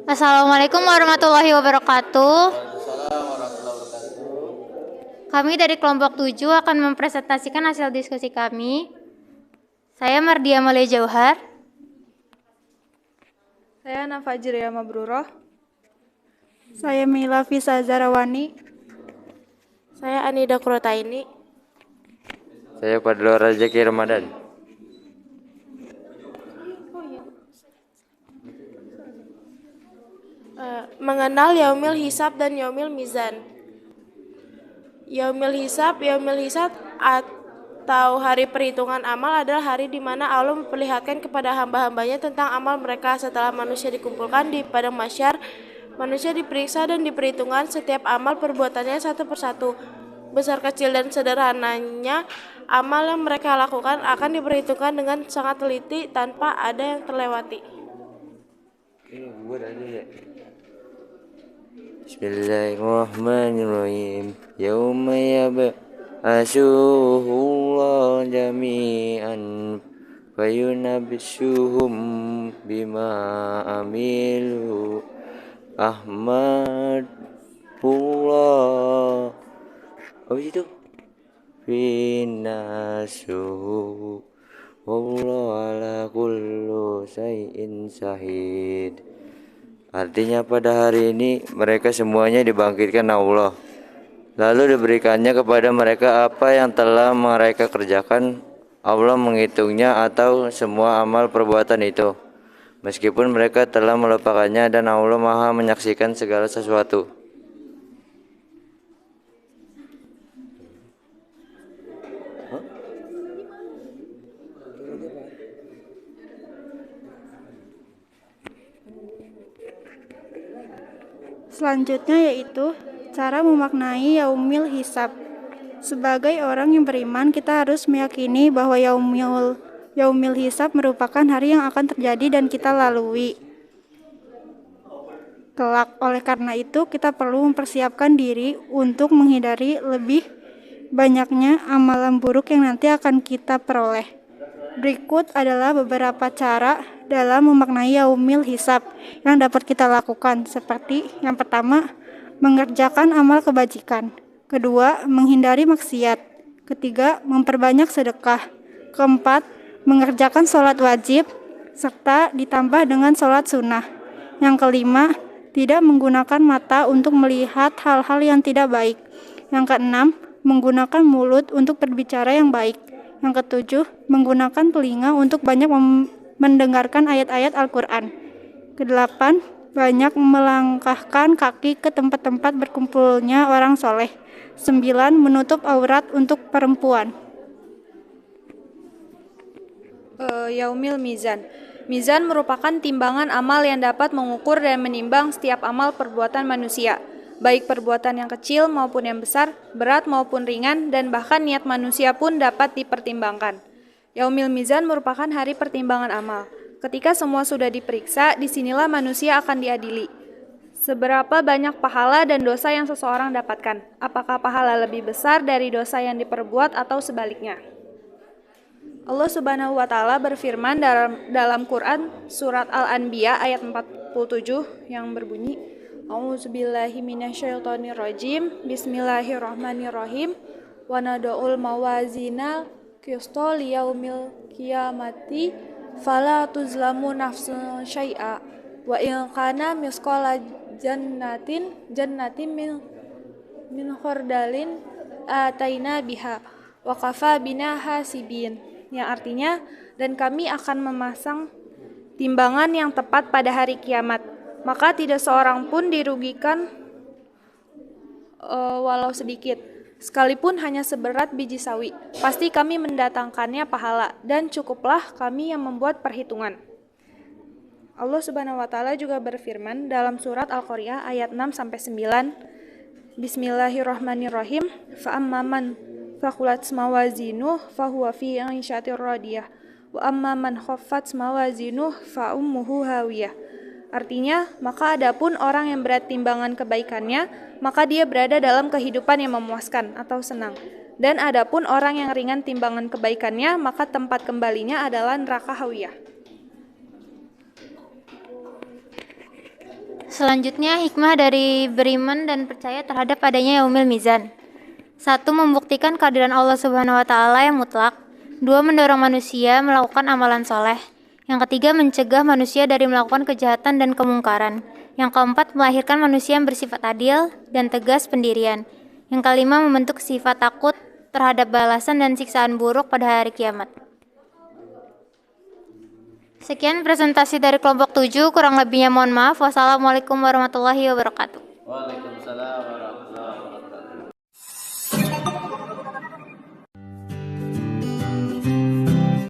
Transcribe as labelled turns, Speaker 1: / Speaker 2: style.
Speaker 1: Assalamualaikum warahmatullahi wabarakatuh.
Speaker 2: Waalaikumsalam warahmatullahi wabarakatuh.
Speaker 1: Kami dari kelompok 7 akan mempresentasikan hasil diskusi kami. Saya Mardia Malia Jauhar.
Speaker 3: Saya Nafajriya Mabruroh.
Speaker 4: Saya Mila Fisa Zarawani.
Speaker 5: Saya Anida Kurotaini.
Speaker 2: Saya Fadlur Rajaki Ramadan.
Speaker 5: Mengenal Yaumil Hisab dan Yaumil Mizan. Yaumil Hisab atau hari perhitungan amal adalah hari di mana Allah memperlihatkan kepada hamba-hambanya tentang amal mereka setelah manusia dikumpulkan di padang mahsyar. Manusia diperiksa dan diperhitungkan setiap amal perbuatannya satu persatu. Besar kecil dan sederhananya amal yang mereka lakukan akan diperhitungkan dengan sangat teliti tanpa ada yang terlewati.
Speaker 2: Bismillahirrahmanirrahim. Yauma yab'atsuhullahu jami'an fayunabbisuhum bima amilu. Ahmadullah. Apa itu? Finnasu wallahu ala kullu syai'in syahid. Artinya pada hari ini mereka semuanya dibangkitkan Allah, lalu diberikannya kepada mereka apa yang telah mereka kerjakan. Allah menghitungnya atau semua amal perbuatan itu, meskipun mereka telah melupakannya, dan Allah Maha menyaksikan segala sesuatu.
Speaker 4: Selanjutnya yaitu cara memaknai Yaumil Hisab. Sebagai orang yang beriman, kita harus meyakini bahwa Yaumil Hisab merupakan hari yang akan terjadi dan kita lalui kelak. Oleh karena itu, kita perlu mempersiapkan diri untuk menghindari lebih banyaknya amalan buruk yang nanti akan kita peroleh. Berikut adalah beberapa cara dalam memaknai Yaumil Hisab yang dapat kita lakukan, seperti yang pertama, mengerjakan amal kebajikan. Kedua, menghindari maksiat. Ketiga, memperbanyak sedekah. Keempat, mengerjakan sholat wajib serta ditambah dengan sholat sunnah. Yang kelima, tidak menggunakan mata untuk melihat hal-hal yang tidak baik. Yang keenam, menggunakan mulut untuk berbicara yang baik. Yang ketujuh, menggunakan telinga untuk banyak mendengarkan ayat-ayat Al-Quran. Kedelapan, banyak melangkahkan kaki ke tempat-tempat berkumpulnya orang soleh. 9, menutup aurat untuk perempuan.
Speaker 3: Yaumil Mizan. Mizan merupakan timbangan amal yang dapat mengukur dan menimbang setiap amal perbuatan manusia, baik perbuatan yang kecil maupun yang besar, berat maupun ringan, dan bahkan niat manusia pun dapat dipertimbangkan. Yaumil Mizan merupakan hari pertimbangan amal. Ketika semua sudah diperiksa, disinilah manusia akan diadili. Seberapa banyak pahala dan dosa yang seseorang dapatkan? Apakah pahala lebih besar dari dosa yang diperbuat atau sebaliknya? Allah Subhanahu wa Ta'ala berfirman dalam Quran surat Al-Anbiya ayat 47 yang berbunyi, A'udzubillahi minasyaitonirrajim. Bismillahirrahmanirrahim. Wa nada'ul mawazina qisto liyaumil qiyamati fala tuzlamu nafsun syai'a wa in kana misqala jannatin min khardalin ataina biha wa kafa bina hasibin. Yang artinya, dan kami akan memasang timbangan yang tepat pada hari kiamat, maka tidak seorang pun dirugikan walau sedikit, sekalipun hanya seberat biji sawi. Pasti kami mendatangkannya pahala, dan cukuplah kami yang membuat perhitungan. Allah Subhanahu wa Ta'ala juga berfirman dalam surat Al-Qari'ah ayat 6-9, Bismillahirrahmanirrahim. Fa'amman faqulat mawazinuh fahuwa fi 'ishatir radiyah wa amman khaffat mawazinuh fa ummuhu hawiyah. Artinya, maka adapun orang yang berat timbangan kebaikannya, maka dia berada dalam kehidupan yang memuaskan atau senang. Dan adapun orang yang ringan timbangan kebaikannya, maka tempat kembalinya adalah neraka hawiyah.
Speaker 1: Selanjutnya, hikmah dari beriman dan percaya terhadap adanya yaumil mizan. 1. Membuktikan kehadiran Allah Subhanahu wa taala yang mutlak. 2. Mendorong manusia melakukan amalan soleh. Yang ketiga, mencegah manusia dari melakukan kejahatan dan kemungkaran. Yang keempat, melahirkan manusia yang bersifat adil dan tegas pendirian. Yang kelima, membentuk sifat takut terhadap balasan dan siksaan buruk pada hari kiamat. Sekian presentasi dari kelompok 7, kurang lebihnya mohon maaf. Wassalamualaikum warahmatullahi wabarakatuh.